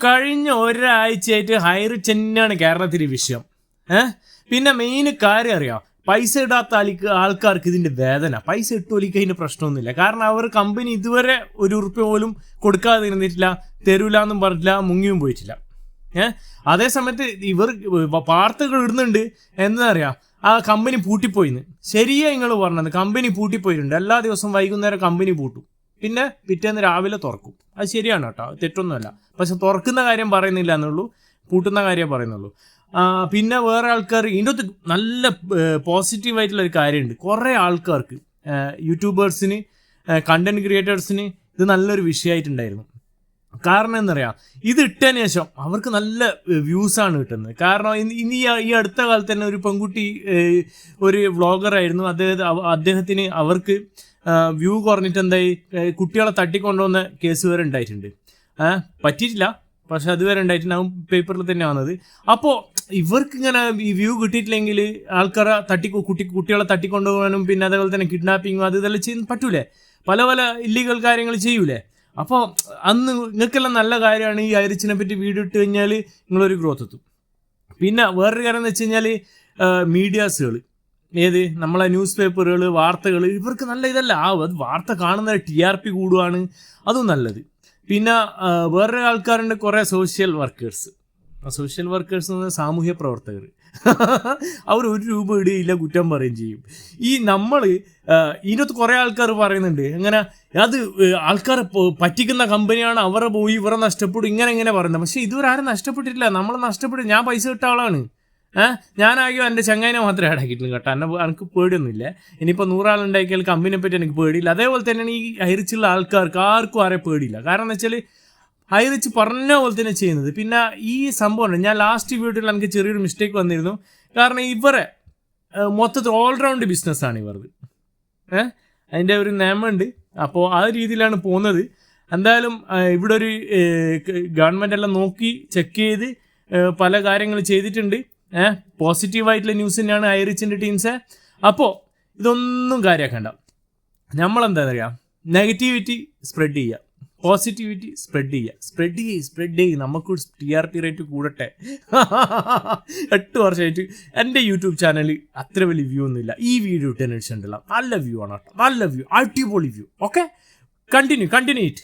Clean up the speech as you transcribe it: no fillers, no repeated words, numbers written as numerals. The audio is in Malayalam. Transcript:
കഴിഞ്ഞ ഒരാഴ്ചയായിട്ട് ഹൈറിച്ച് തന്നെയാണ് കേരളത്തിലെ വിഷയം. പിന്നെ മെയിൻ കാര്യം അറിയാം, പൈസ ഇടാത്ത ആൾക്കാർക്ക് ഇതിൻ്റെ വേദന. പൈസ ഇട്ടോലിക്ക് അതിൻ്റെ പ്രശ്നമൊന്നുമില്ല. കാരണം അവർ കമ്പനി ഇതുവരെ ₹1 പോലും കൊടുക്കാതെ ഇരുന്നിട്ടില്ല, തരൂല എന്നും പറഞ്ഞിട്ടില്ല, മുങ്ങിയും പോയിട്ടില്ല. അതേ സമയത്ത് ഇവർ വാർത്തകൾ ഇടുന്നുണ്ട്, എന്താ അറിയാം, ആ കമ്പനി പൂട്ടിപ്പോയിന്ന്. ശരിയാ നിങ്ങൾ പറഞ്ഞത്, കമ്പനി പൂട്ടിപ്പോയിട്ടുണ്ട്. എല്ലാ ദിവസവും വൈകുന്നേരം കമ്പനി പൂട്ടും, പിന്നെ പിറ്റേന്ന് രാവിലെ തുറക്കും. അത് ശരിയാണ് കേട്ടോ, തെറ്റൊന്നുമല്ല. പക്ഷെ തുറക്കുന്ന കാര്യം പറയുന്നില്ല എന്നുള്ളൂ, പൂട്ടുന്ന കാര്യം പറയുന്നുള്ളൂ. പിന്നെ വേറെ ആൾക്കാർ ഇതിൻ്റെ അകത്ത് നല്ല പോസിറ്റീവായിട്ടുള്ളൊരു കാര്യമുണ്ട്. കുറേ ആൾക്കാർക്ക്, യൂട്യൂബേഴ്സിന്, കണ്ടന്റ് ക്രിയേറ്റേഴ്സിന് ഇത് നല്ലൊരു വിഷയമായിട്ടുണ്ടായിരുന്നു. കാരണം എന്നറിയാം, ഇത് ഇട്ടതിന് ശേഷം അവർക്ക് നല്ല വ്യൂസാണ് കിട്ടുന്നത്. കാരണം ഇനി ഈ അടുത്ത കാലത്ത് തന്നെ ഒരു പെൺകുട്ടി, ഒരു വ്ളോഗറായിരുന്നു, അദ്ദേഹത്തിന് അവർക്ക് വ്യൂ കുറഞ്ഞിട്ട് എന്തായി, കുട്ടികളെ തട്ടിക്കൊണ്ടുവന്ന കേസ് വരെ ഉണ്ടായിട്ടുണ്ട്. പറ്റിയിട്ടില്ല, പക്ഷെ അതുവരെ ഉണ്ടായിട്ടുണ്ട്. പേപ്പറിൽ തന്നെ വന്നത്. അപ്പോൾ ഇവർക്ക് ഇങ്ങനെ ഈ വ്യൂ കിട്ടിയിട്ടില്ലെങ്കിൽ ആൾക്കാരെ കുട്ടികളെ തട്ടിക്കൊണ്ടുപോകാനും പിന്നെ അതേപോലെ തന്നെ കിഡ്നാപ്പിങ്ങും ഇതെല്ലാം ചെയ്യാൻ പറ്റൂലേ, പല പല ഇല്ലീഗൽ കാര്യങ്ങൾ ചെയ്യൂലേ. അപ്പോൾ അന്ന് നിങ്ങൾക്കെല്ലാം നല്ല കാര്യമാണ് ഈ ഐറിച്ചിനെ പറ്റി വീഡിയോ ഇട്ട് കഴിഞ്ഞാൽ നിങ്ങളൊരു ഗ്രോത്ത് എത്തും. പിന്നെ വേറൊരു കാര്യം എന്ന് വെച്ച് കഴിഞ്ഞാൽ മീഡിയാസുകൾ, നമ്മളെ ന്യൂസ് പേപ്പറുകൾ, വാർത്തകൾ, ഇവർക്ക് നല്ല ഇതല്ല. വാർത്ത കാണുന്ന TRP കൂടുകയാണ്, അതും നല്ലത്. പിന്നെ വേറൊരു ആൾക്കാരുണ്ട്, കുറേ സോഷ്യൽ വർക്കേഴ്സ് എന്ന് പറഞ്ഞാൽ സാമൂഹ്യ പ്രവർത്തകർ. അവർ ₹1 ഇടയില്ല, കുറ്റം പറയുകയും ചെയ്യും. നമ്മൾ ഇതിനകത്ത് കുറേ ആൾക്കാർ പറയുന്നുണ്ട്, അങ്ങനെ അത് ആൾക്കാരെ പറ്റിക്കുന്ന കമ്പനിയാണ്, അവരെ പോയി ഇവരെ നഷ്ടപ്പെടും, ഇങ്ങനെ പറയുന്നത്. പക്ഷേ ഇതുവരെ ആരും നഷ്ടപ്പെട്ടിട്ടില്ല. നമ്മൾ നഷ്ടപ്പെടും. ഞാൻ പൈസ ഇട്ട ആളാണ്. ഞാനാകെ എൻ്റെ ചങ്ങായിനെ മാത്രമേ അടക്കിയിട്ടുള്ളൂ കേട്ടോ. എനിക്ക് പേടിയൊന്നുമില്ല. ഇനിയിപ്പോൾ 100 ആളുണ്ടാക്കിയാൽ കമ്പനിയെ പറ്റി എനിക്ക് പേടിയില്ല. അതേപോലെ തന്നെയാണ് ഈ ഹൈറിച്ചുള്ള ആൾക്കാർക്ക് ആർക്കും ആരെ പേടിയില്ല. കാരണം എന്ന് വെച്ചാൽ ഹൈറിച്ച് പറഞ്ഞ പോലെ തന്നെ ചെയ്യുന്നത്. പിന്നെ ഈ സംഭവം ഞാൻ ലാസ്റ്റ് വീഡിയോയിൽ എനിക്ക് ചെറിയൊരു മിസ്റ്റേക്ക് വന്നിരുന്നു. കാരണം ഇവരെ മൊത്തത്തിൽ ഓൾറൗണ്ട് ബിസിനസ്സാണ് ഇവർക്ക്. അതിൻ്റെ ഒരു നിയമമുണ്ട്. അപ്പോൾ ആ രീതിയിലാണ് പോകുന്നത്. എന്തായാലും ഇവിടെ ഒരു ഗവൺമെൻറ് എല്ലാം നോക്കി ചെക്ക് ചെയ്ത് പല കാര്യങ്ങൾ ചെയ്തിട്ടുണ്ട്. പോസിറ്റീവായിട്ടുള്ള ന്യൂസ് തന്നെയാണ് ഐറിച്ചിൻ്റെ ടീംസ്. അപ്പോൾ ഇതൊന്നും കാര്യമാക്കണ്ട. നമ്മളെന്താ പറയുക, നെഗറ്റിവിറ്റി സ്പ്രെഡ് ചെയ്യുക, പോസിറ്റിവിറ്റി സ്പ്രെഡ് ചെയ്യുക. നമുക്ക് TRP റേറ്റ് കൂടട്ടെ. 8 വർഷമായിട്ട് എൻ്റെ യൂട്യൂബ് ചാനൽ അത്ര വലിയ വ്യൂ ഒന്നുമില്ല. ഈ വീഡിയോ ഇട്ടതിന് ശേഷം നല്ല വ്യൂ ആണ് കേട്ടോ, നല്ല വ്യൂ, അടിപൊളി വ്യൂ. Okay, continue it.